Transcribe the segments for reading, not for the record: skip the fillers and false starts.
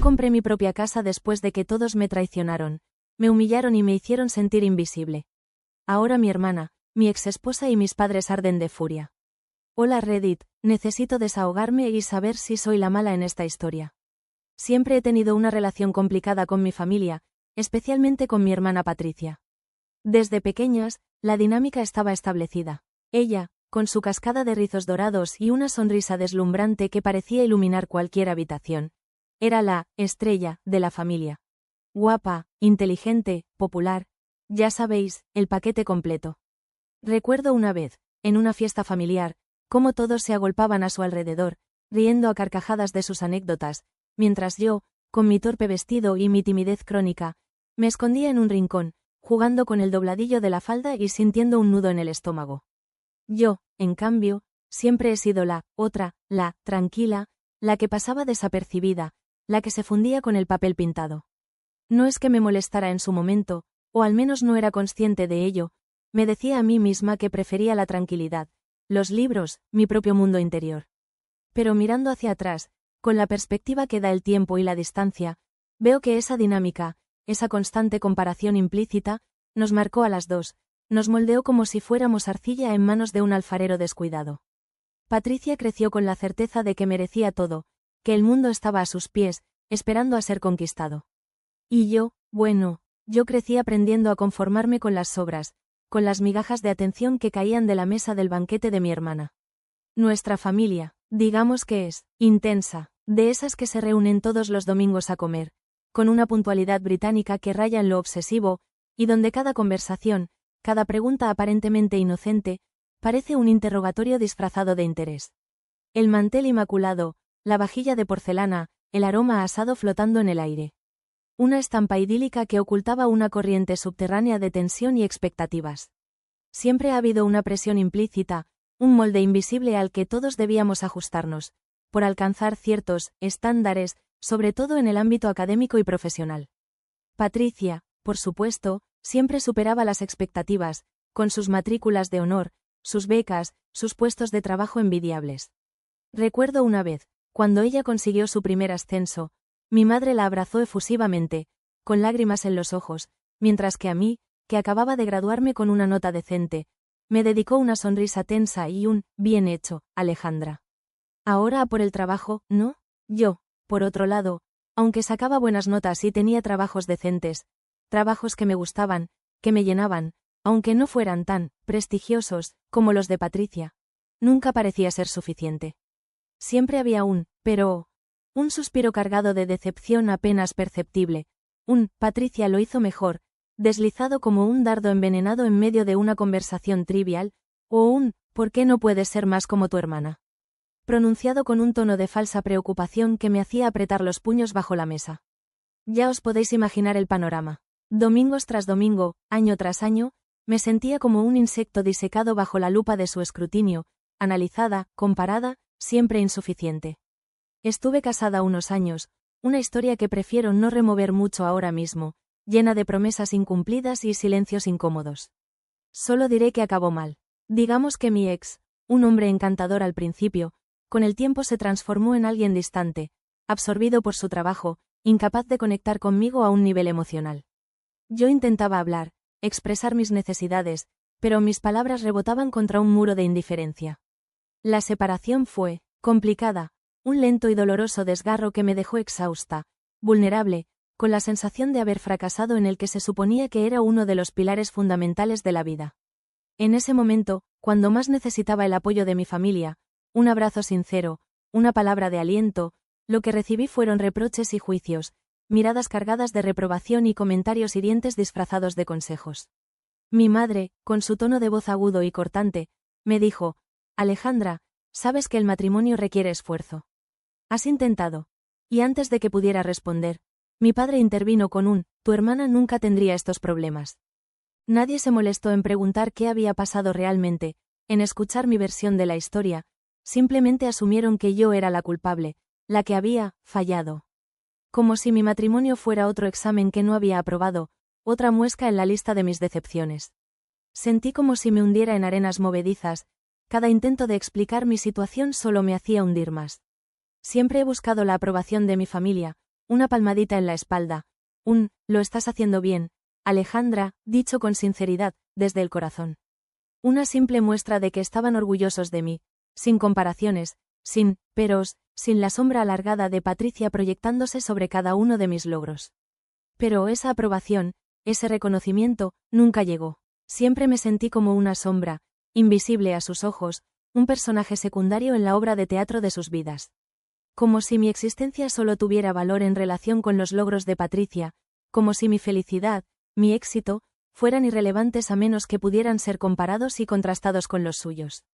compré mi propia casa después de que todos me traicionaron, me humillaron y me hicieron sentir invisible. Ahora mi hermana, mi exesposa y mis padres arden de furia. Hola Reddit, necesito desahogarme y saber si soy la mala en esta historia. Siempre he tenido una relación complicada con mi familia, especialmente con mi hermana Patricia. Desde pequeñas, la dinámica estaba establecida. Ella, con su cascada de rizos dorados y una sonrisa deslumbrante que parecía iluminar cualquier habitación, era la estrella de la familia. Guapa, inteligente, popular, ya sabéis, el paquete completo. Recuerdo una vez, en una fiesta familiar, cómo todos se agolpaban a su alrededor, riendo a carcajadas de sus anécdotas, mientras yo, con mi torpe vestido y mi timidez crónica, me escondía en un rincón, jugando con el dobladillo de la falda y sintiendo un nudo en el estómago. Yo, en cambio, siempre he sido la otra, la tranquila, la que pasaba desapercibida, la que se fundía con el papel pintado. No es que me molestara en su momento, o al menos no era consciente de ello, me decía a mí misma que prefería la tranquilidad, los libros, mi propio mundo interior. Pero mirando hacia atrás, con la perspectiva que da el tiempo y la distancia, veo que esa dinámica, esa constante comparación implícita, nos marcó a las dos, nos moldeó como si fuéramos arcilla en manos de un alfarero descuidado. Patricia creció con la certeza de que merecía todo, que el mundo estaba a sus pies, esperando a ser conquistado. Y yo, bueno, yo crecí aprendiendo a conformarme con las sobras, con las migajas de atención que caían de la mesa del banquete de mi hermana. Nuestra familia, digamos que es intensa, de esas que se reúnen todos los domingos a comer, con una puntualidad británica que raya en lo obsesivo, y donde cada conversación, cada pregunta aparentemente inocente, parece un interrogatorio disfrazado de interés. El mantel inmaculado, la vajilla de porcelana, el aroma a asado flotando en el aire. Una estampa idílica que ocultaba una corriente subterránea de tensión y expectativas. Siempre ha habido una presión implícita, un molde invisible al que todos debíamos ajustarnos, por alcanzar ciertos estándares, sobre todo en el ámbito académico y profesional. Patricia, por supuesto, siempre superaba las expectativas, con sus matrículas de honor, sus becas, sus puestos de trabajo envidiables. Recuerdo una vez, cuando ella consiguió su primer ascenso, mi madre la abrazó efusivamente, con lágrimas en los ojos, mientras que a mí, que acababa de graduarme con una nota decente, me dedicó una sonrisa tensa y un «bien hecho, Alejandra». Ahora a por el trabajo, ¿no? Yo, por otro lado, aunque sacaba buenas notas y tenía trabajos decentes, trabajos que me gustaban, que me llenaban, aunque no fueran tan prestigiosos como los de Patricia, nunca parecía ser suficiente. Siempre había un suspiro cargado de decepción apenas perceptible, Patricia lo hizo mejor, deslizado como un dardo envenenado en medio de una conversación trivial, o ¿por qué no puedes ser más como tu hermana?, pronunciado con un tono de falsa preocupación que me hacía apretar los puños bajo la mesa. Ya os podéis imaginar el panorama. Domingos tras domingo, año tras año, me sentía como un insecto disecado bajo la lupa de su escrutinio, analizada, comparada, siempre insuficiente. Estuve casada unos años, una historia que prefiero no remover mucho ahora mismo, llena de promesas incumplidas y silencios incómodos. Solo diré que acabó mal. Digamos que mi ex, un hombre encantador al principio, con el tiempo se transformó en alguien distante, absorbido por su trabajo, incapaz de conectar conmigo a un nivel emocional. Yo intentaba hablar, expresar mis necesidades, pero mis palabras rebotaban contra un muro de indiferencia. La separación fue complicada, un lento y doloroso desgarro que me dejó exhausta, vulnerable, con la sensación de haber fracasado en el que se suponía que era uno de los pilares fundamentales de la vida. En ese momento, cuando más necesitaba el apoyo de mi familia, un abrazo sincero, una palabra de aliento, lo que recibí fueron reproches y juicios, miradas cargadas de reprobación y comentarios hirientes disfrazados de consejos. Mi madre, con su tono de voz agudo y cortante, me dijo: «Alejandra, sabes que el matrimonio requiere esfuerzo. ¿Has intentado?». Y antes de que pudiera responder, mi padre intervino con «Tu hermana nunca tendría estos problemas». Nadie se molestó en preguntar qué había pasado realmente, en escuchar mi versión de la historia, simplemente asumieron que yo era la culpable, la que había fallado. Como si mi matrimonio fuera otro examen que no había aprobado, otra muesca en la lista de mis decepciones. Sentí como si me hundiera en arenas movedizas, cada intento de explicar mi situación solo me hacía hundir más. Siempre he buscado la aprobación de mi familia, una palmadita en la espalda. Lo estás haciendo bien, Alejandra, dicho con sinceridad, desde el corazón. Una simple muestra de que estaban orgullosos de mí, sin comparaciones, sin peros, sin la sombra alargada de Patricia proyectándose sobre cada uno de mis logros. Pero esa aprobación, ese reconocimiento, nunca llegó. Siempre me sentí como una sombra, invisible a sus ojos, un personaje secundario en la obra de teatro de sus vidas. Como si mi existencia solo tuviera valor en relación con los logros de Patricia, como si mi felicidad, mi éxito, fueran irrelevantes a menos que pudieran ser comparados y contrastados con los suyos.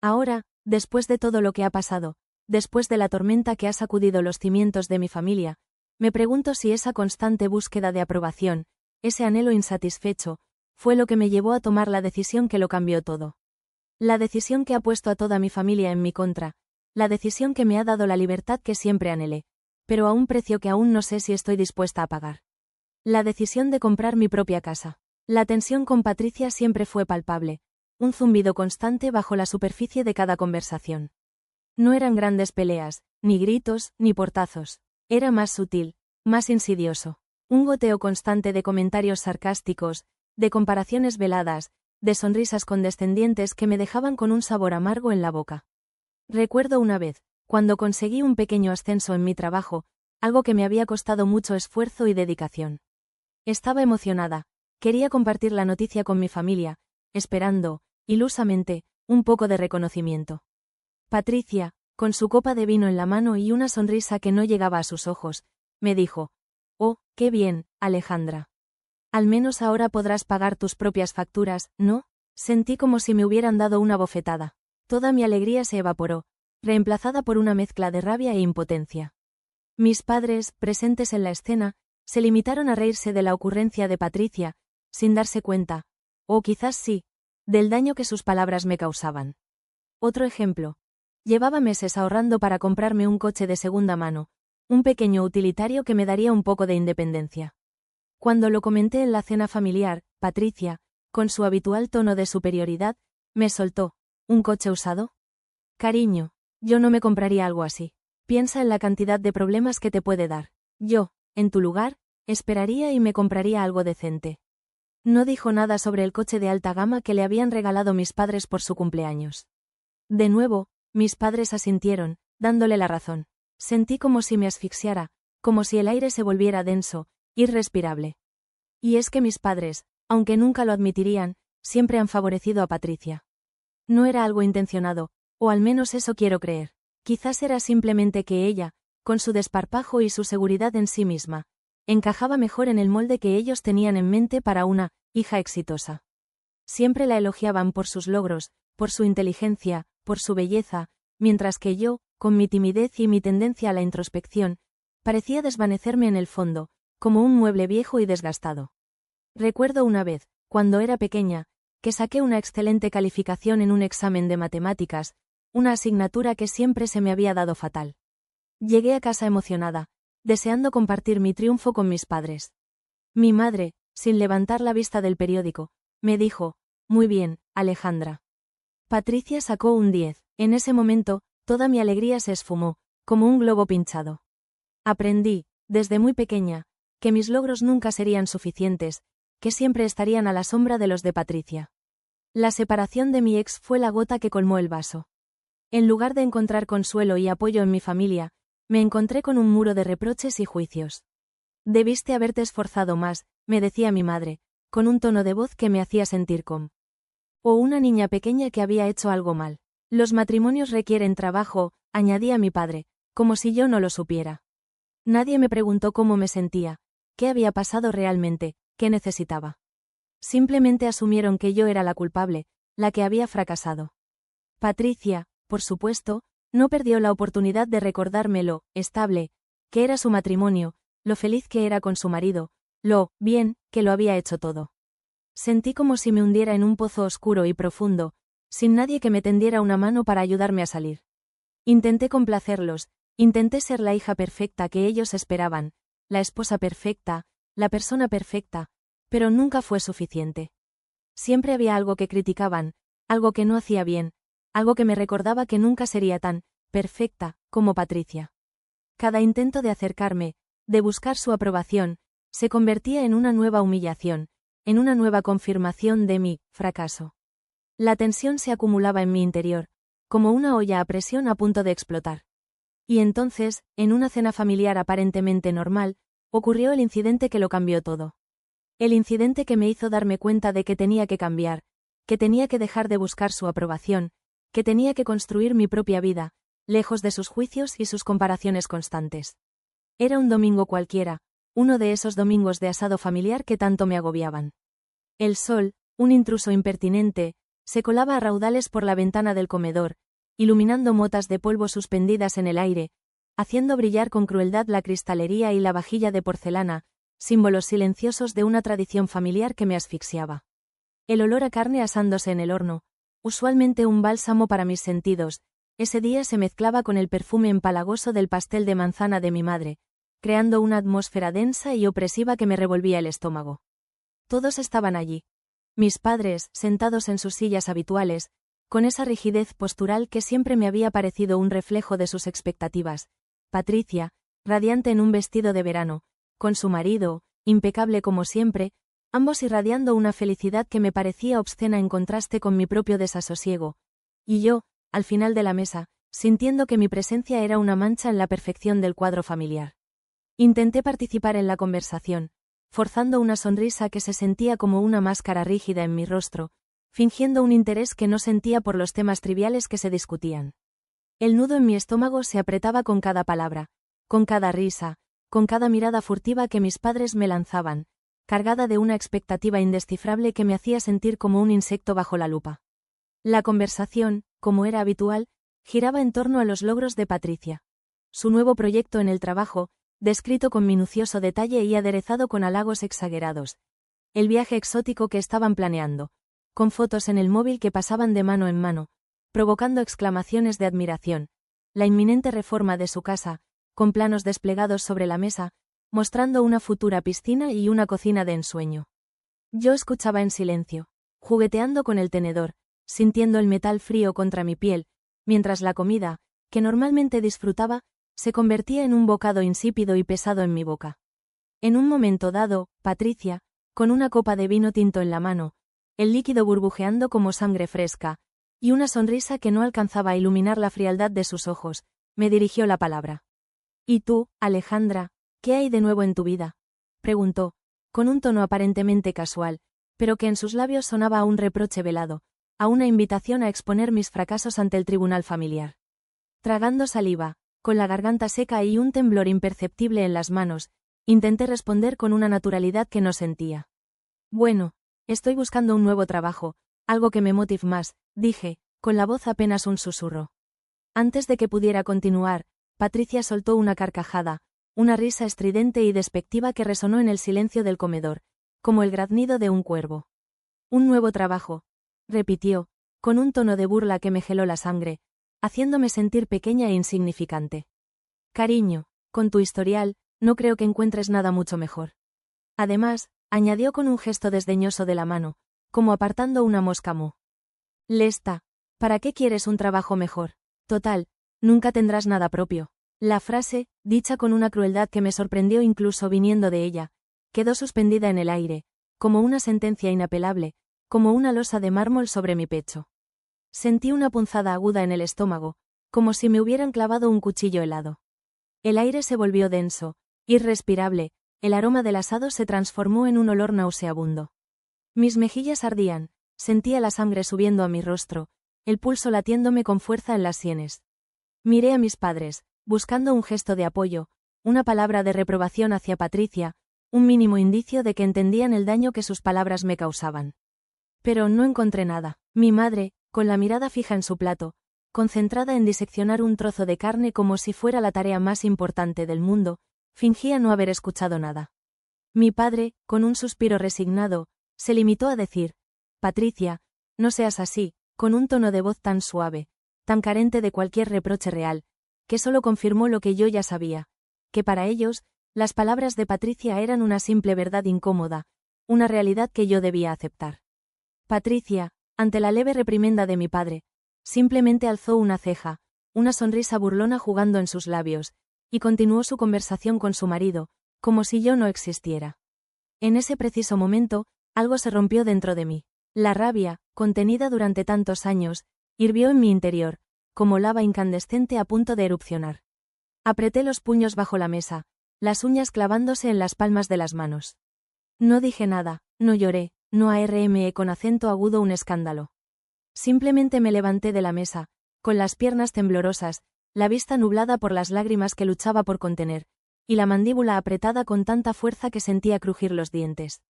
Ahora, después de todo lo que ha pasado, después de la tormenta que ha sacudido los cimientos de mi familia, me pregunto si esa constante búsqueda de aprobación, ese anhelo insatisfecho, fue lo que me llevó a tomar la decisión que lo cambió todo. La decisión que ha puesto a toda mi familia en mi contra, la decisión que me ha dado la libertad que siempre anhelé, pero a un precio que aún no sé si estoy dispuesta a pagar. La decisión de comprar mi propia casa. La tensión con Patricia siempre fue palpable, un zumbido constante bajo la superficie de cada conversación. No eran grandes peleas, ni gritos, ni portazos. Era más sutil, más insidioso. Un goteo constante de comentarios sarcásticos, de comparaciones veladas, de sonrisas condescendientes que me dejaban con un sabor amargo en la boca. Recuerdo una vez, cuando conseguí un pequeño ascenso en mi trabajo, algo que me había costado mucho esfuerzo y dedicación. Estaba emocionada, quería compartir la noticia con mi familia, esperando, ilusamente, un poco de reconocimiento. Patricia, con su copa de vino en la mano y una sonrisa que no llegaba a sus ojos, me dijo: «Oh, qué bien, Alejandra. Al menos ahora podrás pagar tus propias facturas, ¿no?». Sentí como si me hubieran dado una bofetada. Toda mi alegría se evaporó, reemplazada por una mezcla de rabia e impotencia. Mis padres, presentes en la escena, se limitaron a reírse de la ocurrencia de Patricia, sin darse cuenta, o quizás sí, del daño que sus palabras me causaban. Otro ejemplo. Llevaba meses ahorrando para comprarme un coche de segunda mano, un pequeño utilitario que me daría un poco de independencia. Cuando lo comenté en la cena familiar, Patricia, con su habitual tono de superioridad, me soltó: «¿Un coche usado? Cariño, yo no me compraría algo así. Piensa en la cantidad de problemas que te puede dar. Yo, en tu lugar, esperaría y me compraría algo decente». No dijo nada sobre el coche de alta gama que le habían regalado mis padres por su cumpleaños. De nuevo, mis padres asintieron, dándole la razón. Sentí como si me asfixiara, como si el aire se volviera denso, irrespirable. Y es que mis padres, aunque nunca lo admitirían, siempre han favorecido a Patricia. No era algo intencionado, o al menos eso quiero creer. Quizás era simplemente que ella, con su desparpajo y su seguridad en sí misma, encajaba mejor en el molde que ellos tenían en mente para una hija exitosa. Siempre la elogiaban por sus logros, por su inteligencia, por su belleza, mientras que yo, con mi timidez y mi tendencia a la introspección, parecía desvanecerme en el fondo, como un mueble viejo y desgastado. Recuerdo una vez, cuando era pequeña, que saqué una excelente calificación en un examen de matemáticas, una asignatura que siempre se me había dado fatal. Llegué a casa emocionada, deseando compartir mi triunfo con mis padres. Mi madre, sin levantar la vista del periódico, me dijo: «Muy bien, Alejandra. Patricia sacó un 10. En ese momento, toda mi alegría se esfumó, como un globo pinchado. Aprendí, desde muy pequeña, que mis logros nunca serían suficientes, que siempre estarían a la sombra de los de Patricia. La separación de mi ex fue la gota que colmó el vaso. En lugar de encontrar consuelo y apoyo en mi familia, me encontré con un muro de reproches y juicios. Debiste haberte esforzado más, me decía mi madre, con un tono de voz que me hacía sentir como una niña pequeña que había hecho algo mal. Los matrimonios requieren trabajo, añadía mi padre, como si yo no lo supiera. Nadie me preguntó cómo me sentía, qué había pasado realmente, qué necesitaba. Simplemente asumieron que yo era la culpable, la que había fracasado. Patricia, por supuesto, no perdió la oportunidad de recordarme lo estable que era su matrimonio, lo feliz que era con su marido, lo bien que lo había hecho todo. Sentí como si me hundiera en un pozo oscuro y profundo, sin nadie que me tendiera una mano para ayudarme a salir. Intenté complacerlos, intenté ser la hija perfecta que ellos esperaban, la esposa perfecta, la persona perfecta, pero nunca fue suficiente. Siempre había algo que criticaban, algo que no hacía bien, algo que me recordaba que nunca sería tan perfecta como Patricia. Cada intento de acercarme, de buscar su aprobación, se convertía en una nueva humillación, en una nueva confirmación de mi fracaso. La tensión se acumulaba en mi interior, como una olla a presión a punto de explotar. Y entonces, en una cena familiar aparentemente normal, ocurrió el incidente que lo cambió todo. El incidente que me hizo darme cuenta de que tenía que cambiar, que tenía que dejar de buscar su aprobación, que tenía que construir mi propia vida, lejos de sus juicios y sus comparaciones constantes. Era un domingo cualquiera, uno de esos domingos de asado familiar que tanto me agobiaban. El sol, un intruso impertinente, se colaba a raudales por la ventana del comedor, iluminando motas de polvo suspendidas en el aire, haciendo brillar con crueldad la cristalería y la vajilla de porcelana, símbolos silenciosos de una tradición familiar que me asfixiaba. El olor a carne asándose en el horno, usualmente un bálsamo para mis sentidos, ese día se mezclaba con el perfume empalagoso del pastel de manzana de mi madre, creando una atmósfera densa y opresiva que me revolvía el estómago. Todos estaban allí. Mis padres, sentados en sus sillas habituales, con esa rigidez postural que siempre me había parecido un reflejo de sus expectativas. Patricia, radiante en un vestido de verano, con su marido, impecable como siempre, ambos irradiando una felicidad que me parecía obscena en contraste con mi propio desasosiego. Y yo, al final de la mesa, sintiendo que mi presencia era una mancha en la perfección del cuadro familiar. Intenté participar en la conversación, forzando una sonrisa que se sentía como una máscara rígida en mi rostro, fingiendo un interés que no sentía por los temas triviales que se discutían. El nudo en mi estómago se apretaba con cada palabra, con cada risa, con cada mirada furtiva que mis padres me lanzaban, cargada de una expectativa indescifrable que me hacía sentir como un insecto bajo la lupa. La conversación, como era habitual, giraba en torno a los logros de Patricia. Su nuevo proyecto en el trabajo, descrito con minucioso detalle y aderezado con halagos exagerados. El viaje exótico que estaban planeando, con fotos en el móvil que pasaban de mano en mano, provocando exclamaciones de admiración. La inminente reforma de su casa, con planos desplegados sobre la mesa, mostrando una futura piscina y una cocina de ensueño. Yo escuchaba en silencio, jugueteando con el tenedor, sintiendo el metal frío contra mi piel, mientras la comida, que normalmente disfrutaba, se convertía en un bocado insípido y pesado en mi boca. En un momento dado, Patricia, con una copa de vino tinto en la mano, el líquido burbujeando como sangre fresca, y una sonrisa que no alcanzaba a iluminar la frialdad de sus ojos, me dirigió la palabra. «¿Y tú, Alejandra, qué hay de nuevo en tu vida?», preguntó, con un tono aparentemente casual, pero que en sus labios sonaba a un reproche velado, a una invitación a exponer mis fracasos ante el tribunal familiar. Tragando saliva, con la garganta seca y un temblor imperceptible en las manos, intenté responder con una naturalidad que no sentía. «Bueno, estoy buscando un nuevo trabajo, algo que me motive más», dije, con la voz apenas un susurro. Antes de que pudiera continuar, Patricia soltó una carcajada, una risa estridente y despectiva que resonó en el silencio del comedor, como el graznido de un cuervo. «Un nuevo trabajo», repitió, con un tono de burla que me geló la sangre, haciéndome sentir pequeña e insignificante. «Cariño, con tu historial, no creo que encuentres nada mucho mejor». Además, añadió con un gesto desdeñoso de la mano, como apartando una mosca mu. «Lesta, ¿para qué quieres un trabajo mejor? Total, nunca tendrás nada propio». La frase, dicha con una crueldad que me sorprendió incluso viniendo de ella, quedó suspendida en el aire, como una sentencia inapelable, como una losa de mármol sobre mi pecho. Sentí una punzada aguda en el estómago, como si me hubieran clavado un cuchillo helado. El aire se volvió denso, irrespirable, el aroma del asado se transformó en un olor nauseabundo. Mis mejillas ardían, sentía la sangre subiendo a mi rostro, el pulso latiéndome con fuerza en las sienes. Miré a mis padres, buscando un gesto de apoyo, una palabra de reprobación hacia Patricia, un mínimo indicio de que entendían el daño que sus palabras me causaban. Pero no encontré nada. Mi madre, con la mirada fija en su plato, concentrada en diseccionar un trozo de carne como si fuera la tarea más importante del mundo, fingía no haber escuchado nada. Mi padre, con un suspiro resignado, se limitó a decir: «Patricia, no seas así», con un tono de voz tan suave, tan carente de cualquier reproche real, que solo confirmó lo que yo ya sabía, que para ellos, las palabras de Patricia eran una simple verdad incómoda, una realidad que yo debía aceptar. Patricia, ante la leve reprimenda de mi padre, simplemente alzó una ceja, una sonrisa burlona jugando en sus labios, y continuó su conversación con su marido, como si yo no existiera. En ese preciso momento, algo se rompió dentro de mí. La rabia, contenida durante tantos años, hirvió en mi interior, como lava incandescente a punto de erupcionar. Apreté los puños bajo la mesa, las uñas clavándose en las palmas de las manos. No dije nada, no lloré, no arme con acento agudo un escándalo. Simplemente me levanté de la mesa, con las piernas temblorosas, la vista nublada por las lágrimas que luchaba por contener, y la mandíbula apretada con tanta fuerza que sentía crujir los dientes.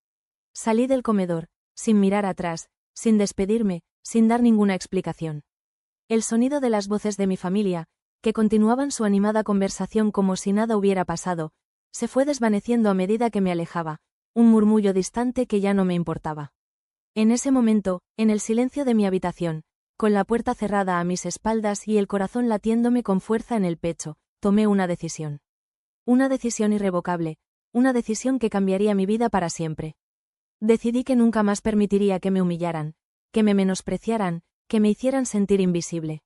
Salí del comedor, sin mirar atrás, sin despedirme, sin dar ninguna explicación. El sonido de las voces de mi familia, que continuaban su animada conversación como si nada hubiera pasado, se fue desvaneciendo a medida que me alejaba, un murmullo distante que ya no me importaba. En ese momento, en el silencio de mi habitación, con la puerta cerrada a mis espaldas y el corazón latiéndome con fuerza en el pecho, tomé una decisión. Una decisión irrevocable, una decisión que cambiaría mi vida para siempre. Decidí que nunca más permitiría que me humillaran, que me menospreciaran, que me hicieran sentir invisible.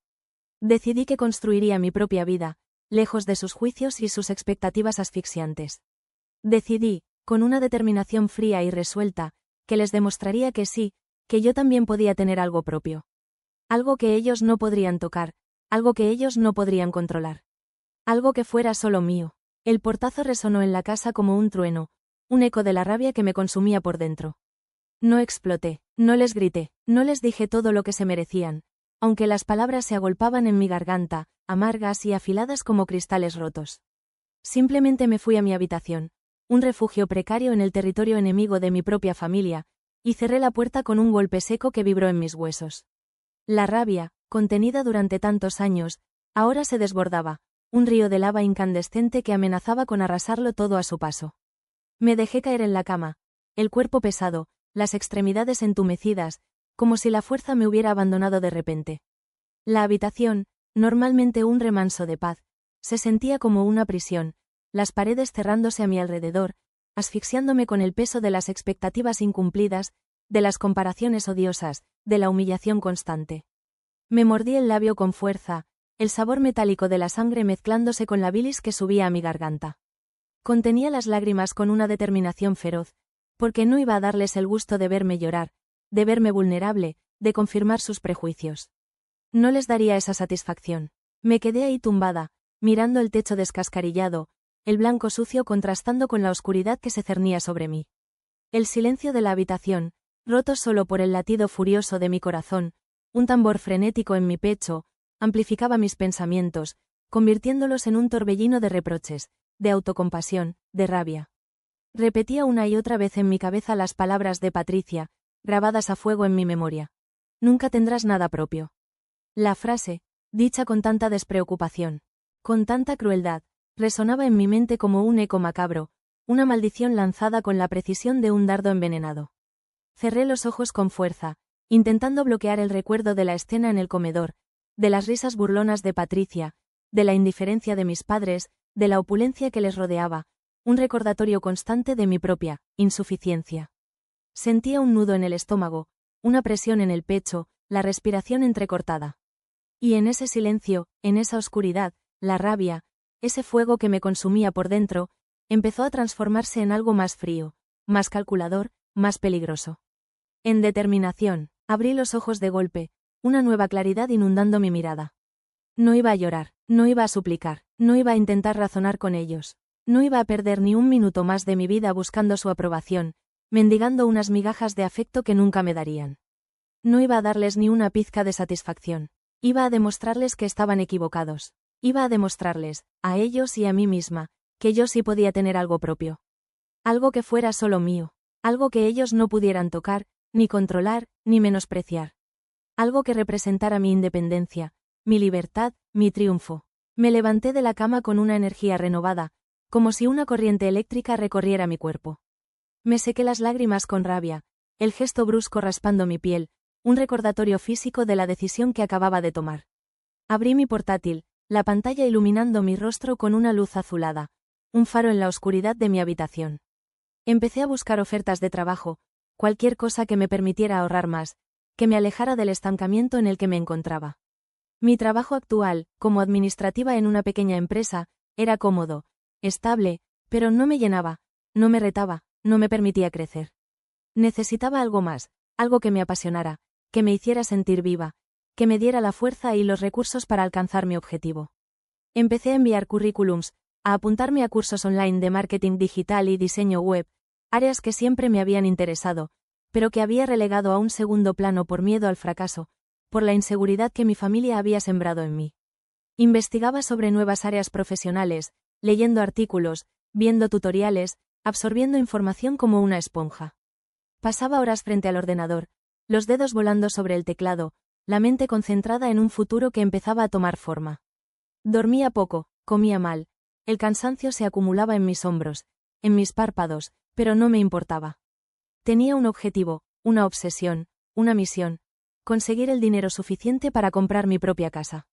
Decidí que construiría mi propia vida, lejos de sus juicios y sus expectativas asfixiantes. Decidí, con una determinación fría y resuelta, que les demostraría que sí, que yo también podía tener algo propio. Algo que ellos no podrían tocar, algo que ellos no podrían controlar. Algo que fuera solo mío. El portazo resonó en la casa como un trueno, un eco de la rabia que me consumía por dentro. No exploté, no les grité, no les dije todo lo que se merecían, aunque las palabras se agolpaban en mi garganta, amargas y afiladas como cristales rotos. Simplemente me fui a mi habitación, un refugio precario en el territorio enemigo de mi propia familia, y cerré la puerta con un golpe seco que vibró en mis huesos. La rabia, contenida durante tantos años, ahora se desbordaba, un río de lava incandescente que amenazaba con arrasarlo todo a su paso. Me dejé caer en la cama, el cuerpo pesado, las extremidades entumecidas, como si la fuerza me hubiera abandonado de repente. La habitación, normalmente un remanso de paz, se sentía como una prisión, las paredes cerrándose a mi alrededor, asfixiándome con el peso de las expectativas incumplidas, de las comparaciones odiosas, de la humillación constante. Me mordí el labio con fuerza, el sabor metálico de la sangre mezclándose con la bilis que subía a mi garganta. Contenía las lágrimas con una determinación feroz, porque no iba a darles el gusto de verme llorar, de verme vulnerable, de confirmar sus prejuicios. No les daría esa satisfacción. Me quedé ahí tumbada, mirando el techo descascarillado, el blanco sucio contrastando con la oscuridad que se cernía sobre mí. El silencio de la habitación, roto solo por el latido furioso de mi corazón, un tambor frenético en mi pecho, amplificaba mis pensamientos, convirtiéndolos en un torbellino de reproches, de autocompasión, de rabia. Repetía una y otra vez en mi cabeza las palabras de Patricia, grabadas a fuego en mi memoria. Nunca tendrás nada propio. La frase, dicha con tanta despreocupación, con tanta crueldad, resonaba en mi mente como un eco macabro, una maldición lanzada con la precisión de un dardo envenenado. Cerré los ojos con fuerza, intentando bloquear el recuerdo de la escena en el comedor, de las risas burlonas de Patricia, de la indiferencia de mis padres, de la opulencia que les rodeaba, un recordatorio constante de mi propia insuficiencia. Sentía un nudo en el estómago, una presión en el pecho, la respiración entrecortada. Y en ese silencio, en esa oscuridad, la rabia, ese fuego que me consumía por dentro, empezó a transformarse en algo más frío, más calculador, más peligroso. En determinación, abrí los ojos de golpe, una nueva claridad inundando mi mirada. No iba a llorar, no iba a suplicar, no iba a intentar razonar con ellos, no iba a perder ni un minuto más de mi vida buscando su aprobación, mendigando unas migajas de afecto que nunca me darían. No iba a darles ni una pizca de satisfacción, iba a demostrarles que estaban equivocados, iba a demostrarles, a ellos y a mí misma, que yo sí podía tener algo propio. Algo que fuera solo mío, algo que ellos no pudieran tocar, ni controlar, ni menospreciar. Algo que representara mi independencia, mi libertad, mi triunfo. Me levanté de la cama con una energía renovada, como si una corriente eléctrica recorriera mi cuerpo. Me sequé las lágrimas con rabia, el gesto brusco raspando mi piel, un recordatorio físico de la decisión que acababa de tomar. Abrí mi portátil, la pantalla iluminando mi rostro con una luz azulada, un faro en la oscuridad de mi habitación. Empecé a buscar ofertas de trabajo, cualquier cosa que me permitiera ahorrar más, que me alejara del estancamiento en el que me encontraba. Mi trabajo actual, como administrativa en una pequeña empresa, era cómodo, estable, Pero no me llenaba, no me retaba, no me permitía crecer. Necesitaba algo más, algo que me apasionara, que me hiciera sentir viva, que me diera la fuerza y los recursos para alcanzar mi objetivo. Empecé a enviar currículums, a apuntarme a cursos online de marketing digital y diseño web, áreas que siempre me habían interesado, pero que había relegado a un segundo plano por miedo al fracaso, por la inseguridad que mi familia había sembrado en mí. Investigaba sobre nuevas áreas profesionales, leyendo artículos, viendo tutoriales, absorbiendo información como una esponja. Pasaba horas frente al ordenador, los dedos volando sobre el teclado, la mente concentrada en un futuro que empezaba a tomar forma. Dormía poco, comía mal, el cansancio se acumulaba en mis hombros, en mis párpados, pero no me importaba. Tenía un objetivo, una obsesión, una misión: conseguir el dinero suficiente para comprar mi propia casa.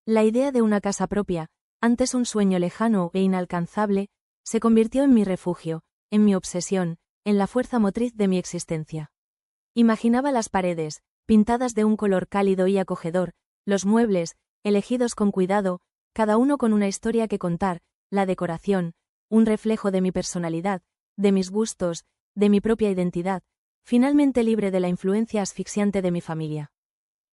La idea de una casa propia, antes un sueño lejano e inalcanzable, se convirtió en mi refugio, en mi obsesión, en la fuerza motriz de mi existencia. Imaginaba las paredes, pintadas de un color cálido y acogedor, los muebles, elegidos con cuidado, cada uno con una historia que contar, la decoración, un reflejo de mi personalidad, de mis gustos, de mi propia identidad, finalmente libre de la influencia asfixiante de mi familia.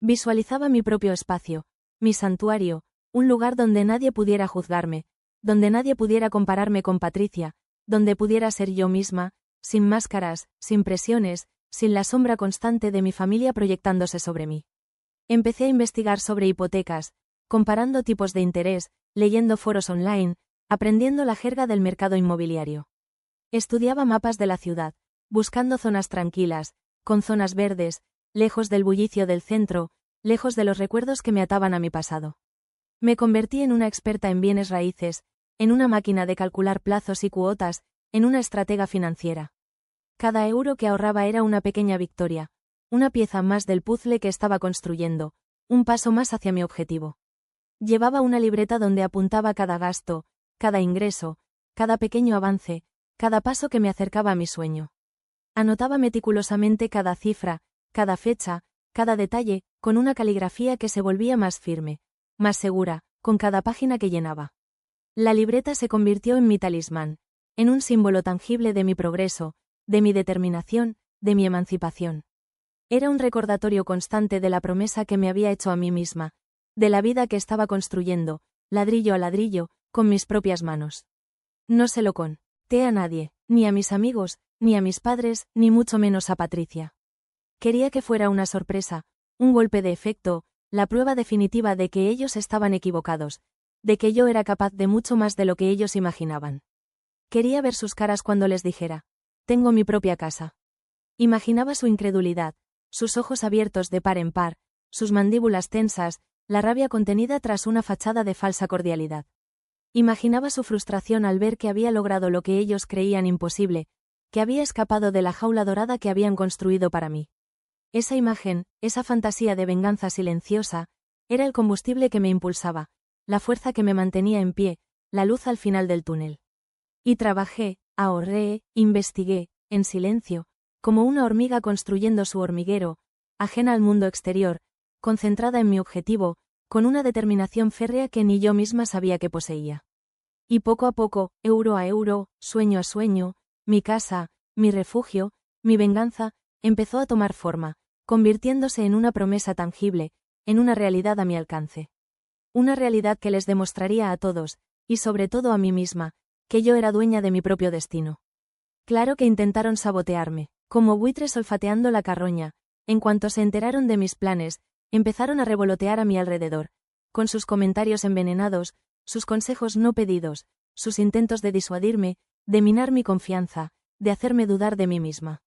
Visualizaba mi propio espacio, mi santuario, un lugar donde nadie pudiera juzgarme, donde nadie pudiera compararme con Patricia, donde pudiera ser yo misma, sin máscaras, sin presiones, sin la sombra constante de mi familia proyectándose sobre mí. Empecé a investigar sobre hipotecas, comparando tipos de interés, leyendo foros online, aprendiendo la jerga del mercado inmobiliario. Estudiaba mapas de la ciudad, buscando zonas tranquilas, con zonas verdes, lejos del bullicio del centro, lejos de los recuerdos que me ataban a mi pasado. Me convertí en una experta en bienes raíces, en una máquina de calcular plazos y cuotas, en una estratega financiera. Cada euro que ahorraba era una pequeña victoria, una pieza más del puzzle que estaba construyendo, un paso más hacia mi objetivo. Llevaba una libreta donde apuntaba cada gasto, cada ingreso, cada pequeño avance, cada paso que me acercaba a mi sueño. Anotaba meticulosamente cada cifra, cada fecha, cada detalle, con una caligrafía que se volvía más firme, más segura, con cada página que llenaba. La libreta se convirtió en mi talismán, en un símbolo tangible de mi progreso, de mi determinación, de mi emancipación. Era un recordatorio constante de la promesa que me había hecho a mí misma, de la vida que estaba construyendo, ladrillo a ladrillo, con mis propias manos. No se lo conté a nadie, ni a mis amigos, ni a mis padres, ni mucho menos a Patricia. Quería que fuera una sorpresa, un golpe de efecto, la prueba definitiva de que ellos estaban equivocados, de que yo era capaz de mucho más de lo que ellos imaginaban. Quería ver sus caras cuando les dijera: tengo mi propia casa. Imaginaba su incredulidad, sus ojos abiertos de par en par, sus mandíbulas tensas, la rabia contenida tras una fachada de falsa cordialidad. Imaginaba su frustración al ver que había logrado lo que ellos creían imposible, que había escapado de la jaula dorada que habían construido para mí. Esa imagen, esa fantasía de venganza silenciosa, era el combustible que me impulsaba, la fuerza que me mantenía en pie, la luz al final del túnel. Y trabajé, ahorré, investigué, en silencio, como una hormiga construyendo su hormiguero, ajena al mundo exterior, concentrada en mi objetivo, con una determinación férrea que ni yo misma sabía que poseía. Y poco a poco, euro a euro, sueño a sueño, mi casa, mi refugio, mi venganza, empezó a tomar forma, convirtiéndose en una promesa tangible, en una realidad a mi alcance. Una realidad que les demostraría a todos, y sobre todo a mí misma, que yo era dueña de mi propio destino. Claro que intentaron sabotearme, como buitres olfateando la carroña. En cuanto se enteraron de mis planes, empezaron a revolotear a mi alrededor, con sus comentarios envenenados, sus consejos no pedidos, sus intentos de disuadirme, de minar mi confianza, de hacerme dudar de mí misma.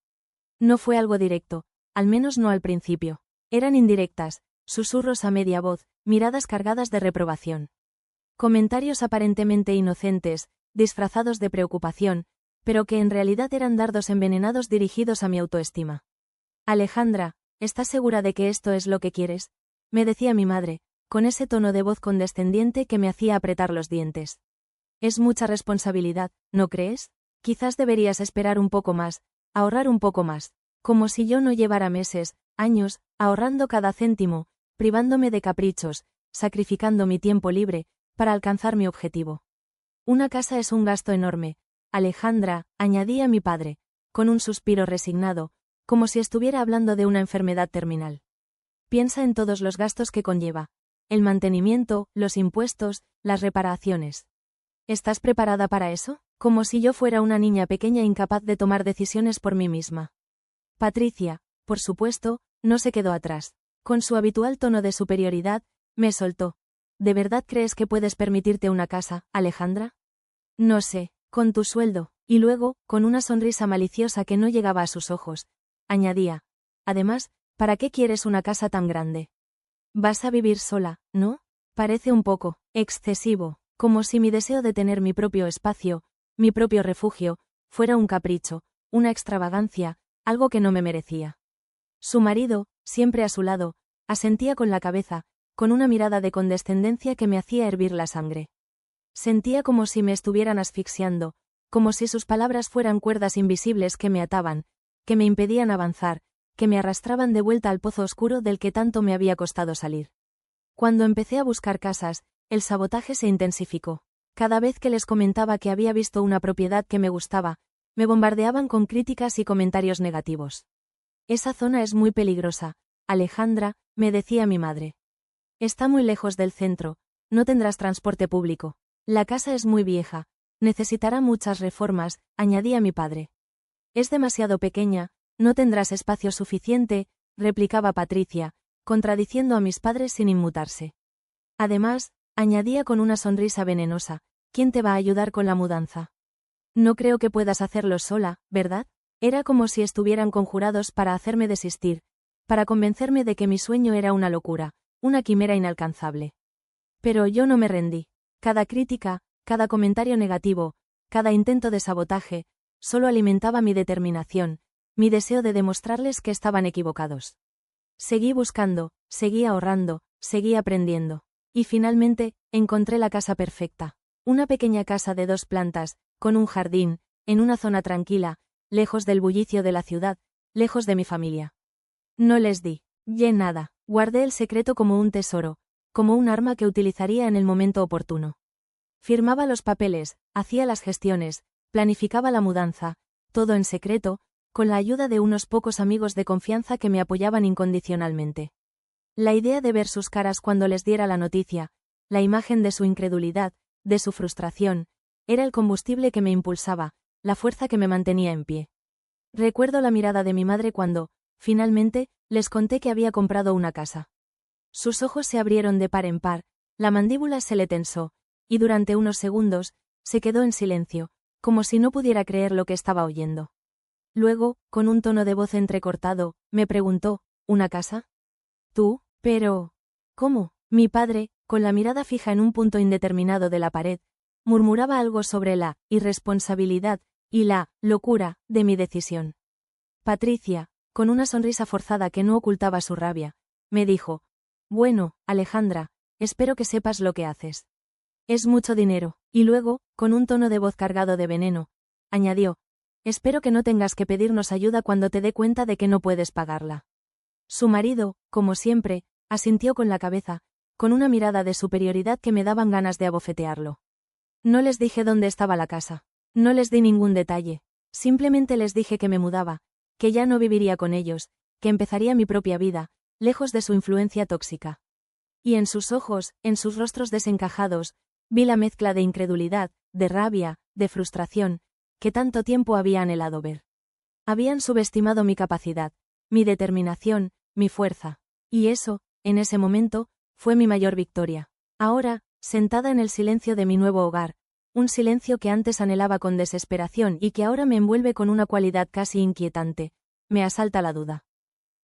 No fue algo directo, al menos no al principio. Eran indirectas, susurros a media voz, miradas cargadas de reprobación. Comentarios aparentemente inocentes, disfrazados de preocupación, pero que en realidad eran dardos envenenados dirigidos a mi autoestima. Alejandra, ¿estás segura de que esto es lo que quieres?, me decía mi madre, con ese tono de voz condescendiente que me hacía apretar los dientes. Es mucha responsabilidad, ¿no crees? Quizás deberías esperar un poco más, ahorrar un poco más, como si yo no llevara meses, años, ahorrando cada céntimo, privándome de caprichos, sacrificando mi tiempo libre, para alcanzar mi objetivo. Una casa es un gasto enorme, Alejandra, añadía mi padre, con un suspiro resignado, como si estuviera hablando de una enfermedad terminal. Piensa en todos los gastos que conlleva. El mantenimiento, los impuestos, las reparaciones. ¿Estás preparada para eso? Como si yo fuera una niña pequeña incapaz de tomar decisiones por mí misma. Patricia, por supuesto, no se quedó atrás. Con su habitual tono de superioridad, me soltó. ¿De verdad crees que puedes permitirte una casa, Alejandra? No sé, con tu sueldo. Y luego, con una sonrisa maliciosa que no llegaba a sus ojos, añadía. Además, ¿para qué quieres una casa tan grande? Vas a vivir sola, ¿no? Parece un poco excesivo, como si mi deseo de tener mi propio espacio, mi propio refugio, fuera un capricho, una extravagancia, algo que no me merecía. Su marido, siempre a su lado, asentía con la cabeza, con una mirada de condescendencia que me hacía hervir la sangre. Sentía como si me estuvieran asfixiando, como si sus palabras fueran cuerdas invisibles que me ataban, que me impedían avanzar, que me arrastraban de vuelta al pozo oscuro del que tanto me había costado salir. Cuando empecé a buscar casas, el sabotaje se intensificó. Cada vez que les comentaba que había visto una propiedad que me gustaba, me bombardeaban con críticas y comentarios negativos. Esa zona es muy peligrosa, Alejandra, me decía mi madre. Está muy lejos del centro, no tendrás transporte público. La casa es muy vieja, necesitará muchas reformas, añadía mi padre. Es demasiado pequeña, no tendrás espacio suficiente, replicaba Patricia, contradiciendo a mis padres sin inmutarse. Además, añadía con una sonrisa venenosa, ¿quién te va a ayudar con la mudanza? No creo que puedas hacerlo sola, ¿verdad? Era como si estuvieran conjurados para hacerme desistir, para convencerme de que mi sueño era una locura, una quimera inalcanzable. Pero yo no me rendí. Cada crítica, cada comentario negativo, cada intento de sabotaje, solo alimentaba mi determinación, mi deseo de demostrarles que estaban equivocados. Seguí buscando, seguí ahorrando, seguí aprendiendo. Y finalmente, encontré la casa perfecta. Una pequeña casa de 2 plantas, con un jardín, en una zona tranquila, lejos del bullicio de la ciudad, lejos de mi familia. No les di nada, guardé el secreto como un tesoro, como un arma que utilizaría en el momento oportuno. Firmaba los papeles, hacía las gestiones, planificaba la mudanza, todo en secreto, con la ayuda de unos pocos amigos de confianza que me apoyaban incondicionalmente. La idea de ver sus caras cuando les diera la noticia, la imagen de su incredulidad, de su frustración, era el combustible que me impulsaba, la fuerza que me mantenía en pie. Recuerdo la mirada de mi madre cuando, finalmente, les conté que había comprado una casa. Sus ojos se abrieron de par en par, la mandíbula se le tensó, y durante unos segundos, se quedó en silencio, como si no pudiera creer lo que estaba oyendo. Luego, con un tono de voz entrecortado, me preguntó, ¿una casa? ¿Tú? Pero... ¿Cómo? Mi padre, con la mirada fija en un punto indeterminado de la pared, murmuraba algo sobre la irresponsabilidad y la locura de mi decisión. Patricia, con una sonrisa forzada que no ocultaba su rabia, me dijo, bueno, Alejandra, espero que sepas lo que haces. Es mucho dinero, y luego, con un tono de voz cargado de veneno, añadió, espero que no tengas que pedirnos ayuda cuando te dé cuenta de que no puedes pagarla. Su marido, como siempre, asintió con la cabeza, con una mirada de superioridad que me daban ganas de abofetearlo. No les dije dónde estaba la casa. No les di ningún detalle. Simplemente les dije que me mudaba, que ya no viviría con ellos, que empezaría mi propia vida, lejos de su influencia tóxica. Y en sus ojos, en sus rostros desencajados, vi la mezcla de incredulidad, de rabia, de frustración, que tanto tiempo había anhelado ver. Habían subestimado mi capacidad, mi determinación, mi fuerza. Y eso, en ese momento, fue mi mayor victoria. Ahora, sentada en el silencio de mi nuevo hogar, un silencio que antes anhelaba con desesperación y que ahora me envuelve con una cualidad casi inquietante, me asalta la duda.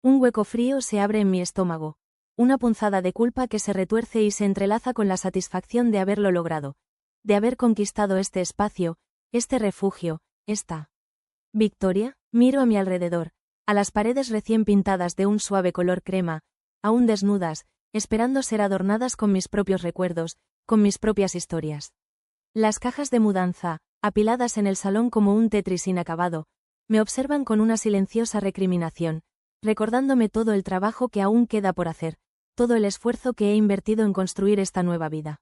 Un hueco frío se abre en mi estómago, una punzada de culpa que se retuerce y se entrelaza con la satisfacción de haberlo logrado, de haber conquistado este espacio, este refugio, esta victoria. Miro a mi alrededor, a las paredes recién pintadas de un suave color crema, aún desnudas, esperando ser adornadas con mis propios recuerdos, con mis propias historias. Las cajas de mudanza, apiladas en el salón como un Tetris inacabado, me observan con una silenciosa recriminación, recordándome todo el trabajo que aún queda por hacer, todo el esfuerzo que he invertido en construir esta nueva vida.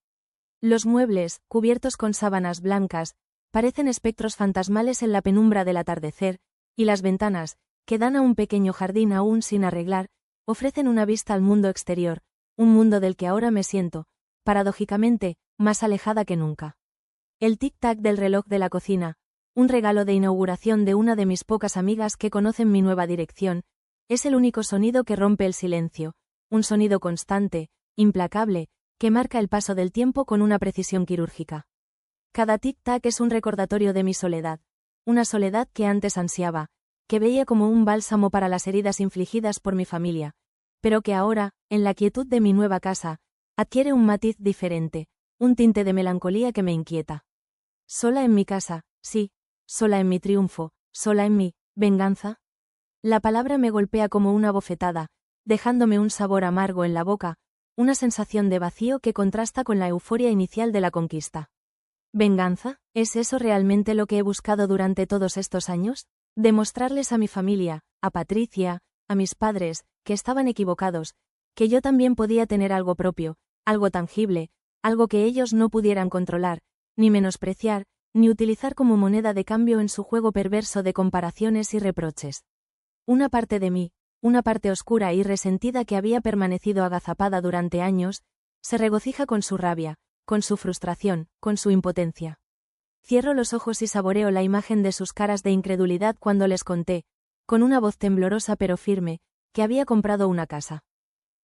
Los muebles, cubiertos con sábanas blancas, parecen espectros fantasmales en la penumbra del atardecer, y las ventanas, que dan a un pequeño jardín aún sin arreglar, ofrecen una vista al mundo exterior, un mundo del que ahora me siento, paradójicamente, más alejada que nunca. El tic-tac del reloj de la cocina, un regalo de inauguración de una de mis pocas amigas que conocen mi nueva dirección, es el único sonido que rompe el silencio, un sonido constante, implacable, que marca el paso del tiempo con una precisión quirúrgica. Cada tic-tac es un recordatorio de mi soledad, una soledad que antes ansiaba, que veía como un bálsamo para las heridas infligidas por mi familia, pero que ahora, en la quietud de mi nueva casa, adquiere un matiz diferente, un tinte de melancolía que me inquieta. Sola en mi casa, sí, sola en mi triunfo, sola en mi venganza. La palabra me golpea como una bofetada, dejándome un sabor amargo en la boca, una sensación de vacío que contrasta con la euforia inicial de la conquista. ¿Venganza? ¿Es eso realmente lo que he buscado durante todos estos años? Demostrarles a mi familia, a Patricia, a mis padres, que estaban equivocados, que yo también podía tener algo propio, algo tangible, algo que ellos no pudieran controlar, ni menospreciar, ni utilizar como moneda de cambio en su juego perverso de comparaciones y reproches. Una parte de mí, una parte oscura y resentida que había permanecido agazapada durante años, se regocija con su rabia, con su frustración, con su impotencia. Cierro los ojos y saboreo la imagen de sus caras de incredulidad cuando les conté, con una voz temblorosa pero firme, que había comprado una casa.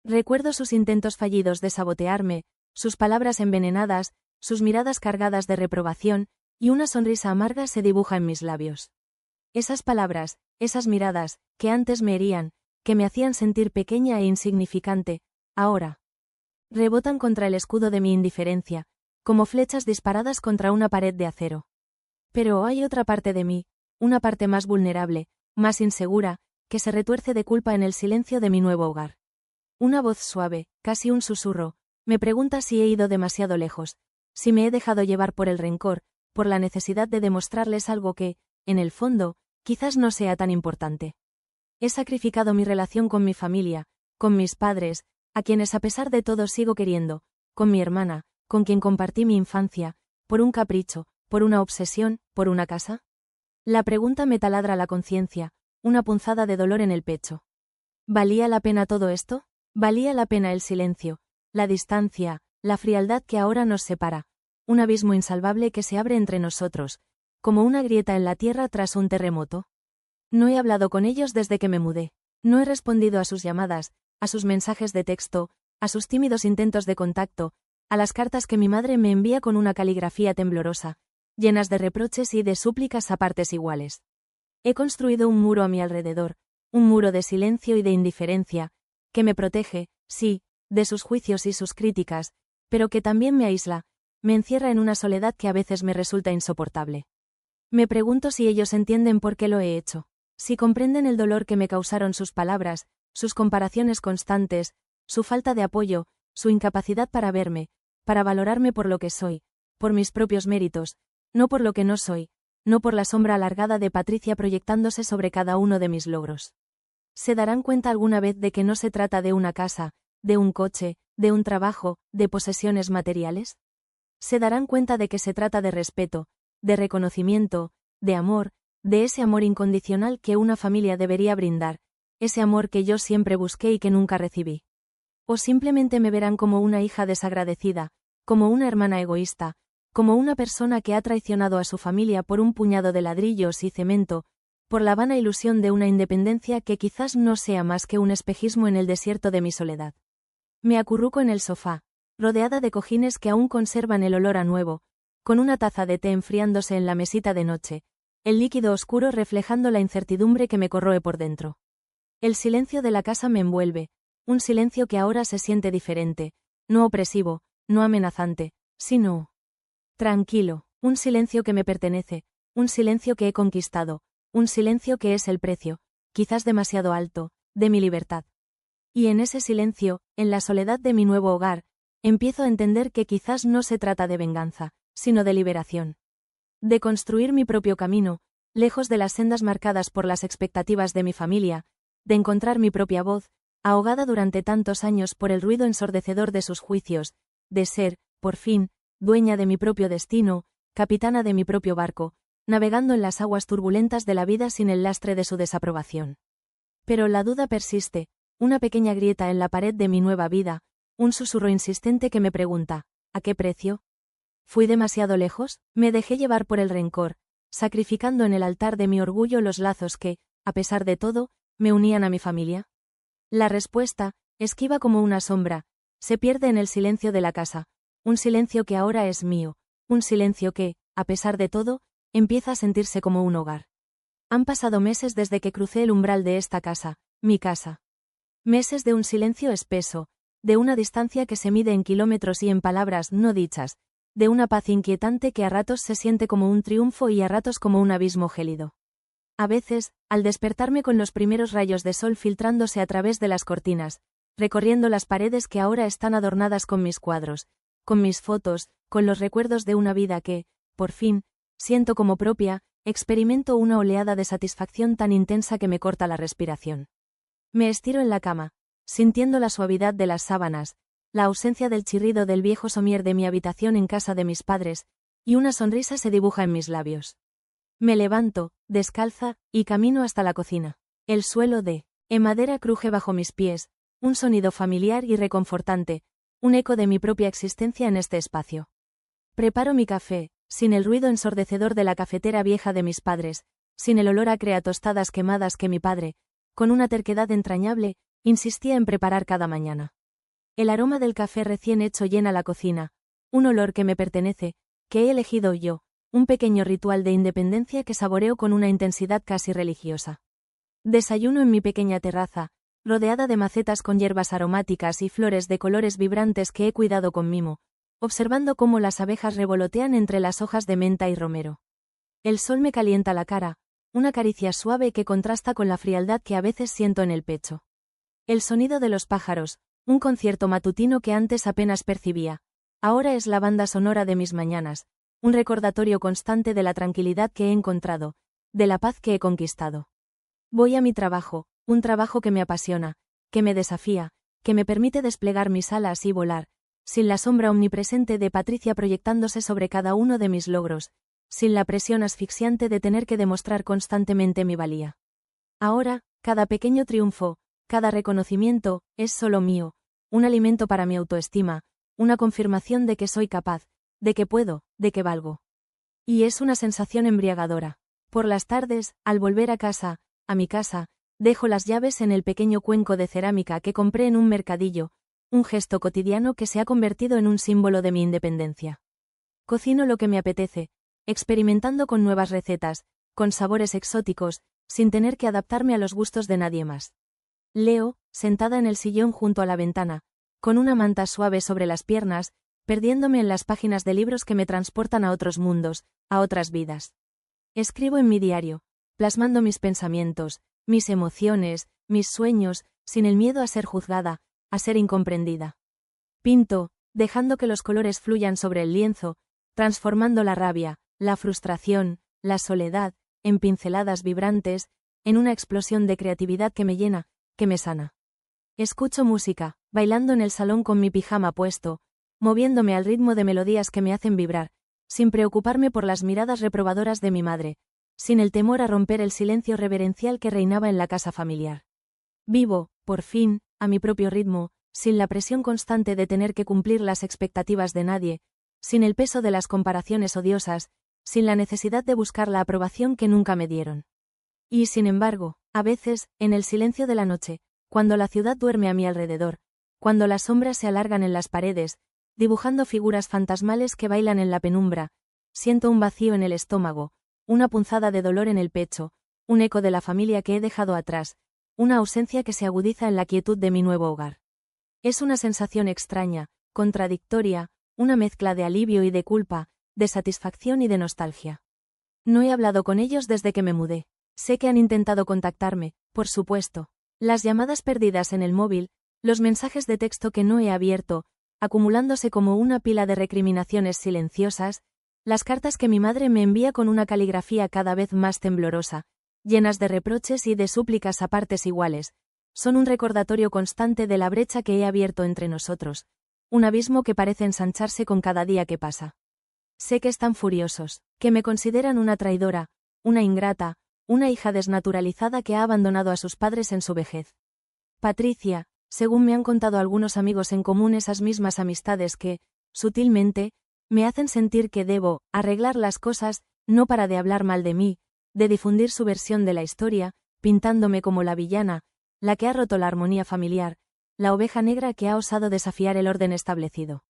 Recuerdo sus intentos fallidos de sabotearme, sus palabras envenenadas, sus miradas cargadas de reprobación, y una sonrisa amarga se dibuja en mis labios. Esas palabras, esas miradas, que antes me herían, que me hacían sentir pequeña e insignificante, ahora rebotan contra el escudo de mi indiferencia, como flechas disparadas contra una pared de acero. Pero hay otra parte de mí, una parte más vulnerable, más insegura, que se retuerce de culpa en el silencio de mi nuevo hogar. Una voz suave, casi un susurro, me pregunta si he ido demasiado lejos, si me he dejado llevar por el rencor, por la necesidad de demostrarles algo que, en el fondo, quizás no sea tan importante. He sacrificado mi relación con mi familia, con mis padres, a quienes a pesar de todo sigo queriendo, con mi hermana, con quien compartí mi infancia, por un capricho, por una obsesión, por una casa. La pregunta me taladra la conciencia, una punzada de dolor en el pecho. ¿Valía la pena todo esto? ¿Valía la pena el silencio, la distancia, la frialdad que ahora nos separa, un abismo insalvable que se abre entre nosotros, como una grieta en la tierra tras un terremoto? No he hablado con ellos desde que me mudé. No he respondido a sus llamadas, a sus mensajes de texto, a sus tímidos intentos de contacto, a las cartas que mi madre me envía con una caligrafía temblorosa, llenas de reproches y de súplicas a partes iguales. He construido un muro a mi alrededor, un muro de silencio y de indiferencia, que me protege, sí, de sus juicios y sus críticas, pero que también me aísla, me encierra en una soledad que a veces me resulta insoportable. Me pregunto si ellos entienden por qué lo he hecho, si comprenden el dolor que me causaron sus palabras, sus comparaciones constantes, su falta de apoyo, su incapacidad para verme, para valorarme por lo que soy, por mis propios méritos, no por lo que no soy, no por la sombra alargada de Patricia proyectándose sobre cada uno de mis logros. ¿Se darán cuenta alguna vez de que no se trata de una casa, de un coche, de un trabajo, de posesiones materiales? ¿Se darán cuenta de que se trata de respeto, de reconocimiento, de amor, de ese amor incondicional que una familia debería brindar, ese amor que yo siempre busqué y que nunca recibí? ¿O simplemente me verán como una hija desagradecida, como una hermana egoísta, como una persona que ha traicionado a su familia por un puñado de ladrillos y cemento, por la vana ilusión de una independencia que quizás no sea más que un espejismo en el desierto de mi soledad? Me acurruco en el sofá, rodeada de cojines que aún conservan el olor a nuevo, con una taza de té enfriándose en la mesita de noche, el líquido oscuro reflejando la incertidumbre que me corroe por dentro. El silencio de la casa me envuelve, un silencio que ahora se siente diferente, no opresivo, no amenazante, sino tranquilo, un silencio que me pertenece, un silencio que he conquistado, un silencio que es el precio, quizás demasiado alto, de mi libertad. Y en ese silencio, en la soledad de mi nuevo hogar, empiezo a entender que quizás no se trata de venganza, sino de liberación. De construir mi propio camino, lejos de las sendas marcadas por las expectativas de mi familia, de encontrar mi propia voz, ahogada durante tantos años por el ruido ensordecedor de sus juicios, de ser, por fin, dueña de mi propio destino, capitana de mi propio barco, navegando en las aguas turbulentas de la vida sin el lastre de su desaprobación. Pero la duda persiste, una pequeña grieta en la pared de mi nueva vida, un susurro insistente que me pregunta, ¿a qué precio? ¿Fui demasiado lejos? ¿Me dejé llevar por el rencor, sacrificando en el altar de mi orgullo los lazos que, a pesar de todo, me unían a mi familia? La respuesta, esquiva como una sombra, se pierde en el silencio de la casa, un silencio que ahora es mío, un silencio que, a pesar de todo, empieza a sentirse como un hogar. Han pasado meses desde que crucé el umbral de esta casa, mi casa. Meses de un silencio espeso, de una distancia que se mide en kilómetros y en palabras no dichas, de una paz inquietante que a ratos se siente como un triunfo y a ratos como un abismo gélido. A veces, al despertarme con los primeros rayos de sol filtrándose a través de las cortinas, recorriendo las paredes que ahora están adornadas con mis cuadros, con mis fotos, con los recuerdos de una vida que, por fin, siento como propia, experimento una oleada de satisfacción tan intensa que me corta la respiración. Me estiro en la cama, sintiendo la suavidad de las sábanas, la ausencia del chirrido del viejo somier de mi habitación en casa de mis padres, y una sonrisa se dibuja en mis labios. Me levanto, descalza, y camino hasta la cocina. El suelo de madera cruje bajo mis pies, un sonido familiar y reconfortante, un eco de mi propia existencia en este espacio. Preparo mi café, sin el ruido ensordecedor de la cafetera vieja de mis padres, sin el olor acre a tostadas quemadas que mi padre, con una terquedad entrañable, insistía en preparar cada mañana. El aroma del café recién hecho llena la cocina, un olor que me pertenece, que he elegido yo, un pequeño ritual de independencia que saboreo con una intensidad casi religiosa. Desayuno en mi pequeña terraza, rodeada de macetas con hierbas aromáticas y flores de colores vibrantes que he cuidado con mimo, observando cómo las abejas revolotean entre las hojas de menta y romero. El sol me calienta la cara, una caricia suave que contrasta con la frialdad que a veces siento en el pecho. El sonido de los pájaros, un concierto matutino que antes apenas percibía, ahora es la banda sonora de mis mañanas, un recordatorio constante de la tranquilidad que he encontrado, de la paz que he conquistado. Voy a mi trabajo, un trabajo que me apasiona, que me desafía, que me permite desplegar mis alas y volar, sin la sombra omnipresente de Patricia proyectándose sobre cada uno de mis logros, sin la presión asfixiante de tener que demostrar constantemente mi valía. Ahora, cada pequeño triunfo, cada reconocimiento, es solo mío, un alimento para mi autoestima, una confirmación de que soy capaz, de que puedo, de que valgo. Y es una sensación embriagadora. Por las tardes, al volver a casa, a mi casa, dejo las llaves en el pequeño cuenco de cerámica que compré en un mercadillo, un gesto cotidiano que se ha convertido en un símbolo de mi independencia. Cocino lo que me apetece, experimentando con nuevas recetas, con sabores exóticos, sin tener que adaptarme a los gustos de nadie más. Leo, sentada en el sillón junto a la ventana, con una manta suave sobre las piernas, perdiéndome en las páginas de libros que me transportan a otros mundos, a otras vidas. Escribo en mi diario, plasmando mis pensamientos, mis emociones, mis sueños, sin el miedo a ser juzgada, a ser incomprendida. Pinto, dejando que los colores fluyan sobre el lienzo, transformando la rabia, la frustración, la soledad, en pinceladas vibrantes, en una explosión de creatividad que me llena, que me sana. Escucho música, bailando en el salón con mi pijama puesto, moviéndome al ritmo de melodías que me hacen vibrar, sin preocuparme por las miradas reprobadoras de mi madre, sin el temor a romper el silencio reverencial que reinaba en la casa familiar. Vivo, por fin, a mi propio ritmo, sin la presión constante de tener que cumplir las expectativas de nadie, sin el peso de las comparaciones odiosas, sin la necesidad de buscar la aprobación que nunca me dieron. Y sin embargo, a veces, en el silencio de la noche, cuando la ciudad duerme a mi alrededor, cuando las sombras se alargan en las paredes, dibujando figuras fantasmales que bailan en la penumbra, siento un vacío en el estómago, una punzada de dolor en el pecho, un eco de la familia que he dejado atrás, una ausencia que se agudiza en la quietud de mi nuevo hogar. Es una sensación extraña, contradictoria, una mezcla de alivio y de culpa, de satisfacción y de nostalgia. No he hablado con ellos desde que me mudé. Sé que han intentado contactarme, por supuesto. Las llamadas perdidas en el móvil, los mensajes de texto que no he abierto, acumulándose como una pila de recriminaciones silenciosas, las cartas que mi madre me envía con una caligrafía cada vez más temblorosa, llenas de reproches y de súplicas a partes iguales, son un recordatorio constante de la brecha que he abierto entre nosotros, un abismo que parece ensancharse con cada día que pasa. Sé que están furiosos, que me consideran una traidora, una ingrata, una hija desnaturalizada que ha abandonado a sus padres en su vejez. Patricia, según me han contado algunos amigos en común, esas mismas amistades que, sutilmente, me hacen sentir que debo arreglar las cosas, no para de hablar mal de mí, de difundir su versión de la historia, pintándome como la villana, la que ha roto la armonía familiar, la oveja negra que ha osado desafiar el orden establecido.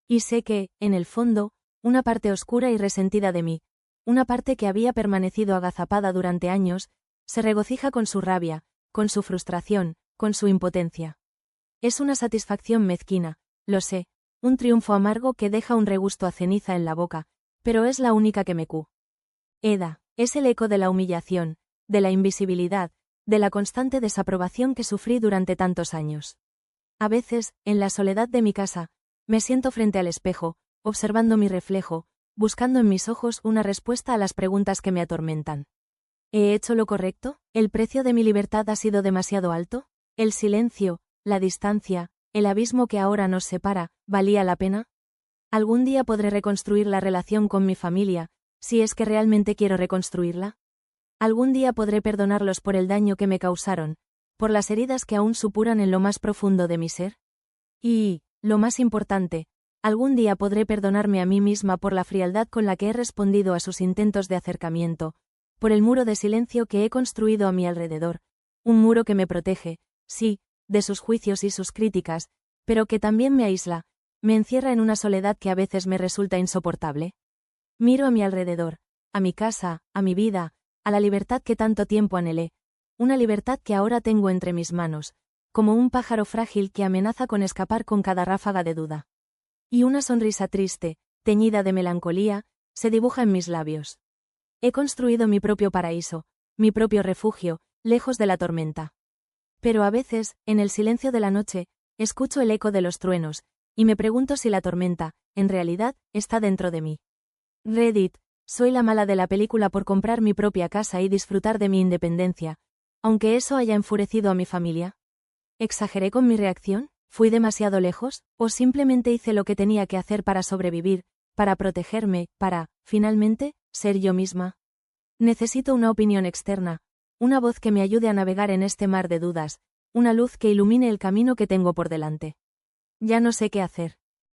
Y sé que, en el fondo, una parte oscura y resentida de mí, una parte que había permanecido agazapada durante años, se regocija con su rabia, con su frustración, con su impotencia. Es una satisfacción mezquina, lo sé, un triunfo amargo que deja un regusto a ceniza en la boca, pero es la única que me queda. Es el eco de la humillación, de la invisibilidad, de la constante desaprobación que sufrí durante tantos años. A veces, en la soledad de mi casa, me siento frente al espejo, observando mi reflejo, buscando en mis ojos una respuesta a las preguntas que me atormentan. ¿He hecho lo correcto? ¿El precio de mi libertad ha sido demasiado alto? ¿El silencio, la distancia, el abismo que ahora nos separa, valía la pena? ¿Algún día podré reconstruir la relación con mi familia, si es que realmente quiero reconstruirla? ¿Algún día podré perdonarlos por el daño que me causaron, por las heridas que aún supuran en lo más profundo de mi ser? Y, lo más importante, ¿algún día podré perdonarme a mí misma por la frialdad con la que he respondido a sus intentos de acercamiento, por el muro de silencio que he construido a mi alrededor, un muro que me protege, sí, de sus juicios y sus críticas, pero que también me aísla, me encierra en una soledad que a veces me resulta insoportable? Miro a mi alrededor, a mi casa, a mi vida, a la libertad que tanto tiempo anhelé, una libertad que ahora tengo entre mis manos, como un pájaro frágil que amenaza con escapar con cada ráfaga de duda. Y una sonrisa triste, teñida de melancolía, se dibuja en mis labios. He construido mi propio paraíso, mi propio refugio, lejos de la tormenta. Pero a veces, en el silencio de la noche, escucho el eco de los truenos, y me pregunto si la tormenta, en realidad, está dentro de mí. Reddit, soy la mala de la película por comprar mi propia casa y disfrutar de mi independencia, aunque eso haya enfurecido a mi familia. ¿Exageré con mi reacción? ¿Fui demasiado lejos? ¿O simplemente hice lo que tenía que hacer para sobrevivir, para protegerme, para, finalmente, ser yo misma? Necesito una opinión externa, una voz que me ayude a navegar en este mar de dudas, una luz que ilumine el camino que tengo por delante. Ya no sé qué hacer.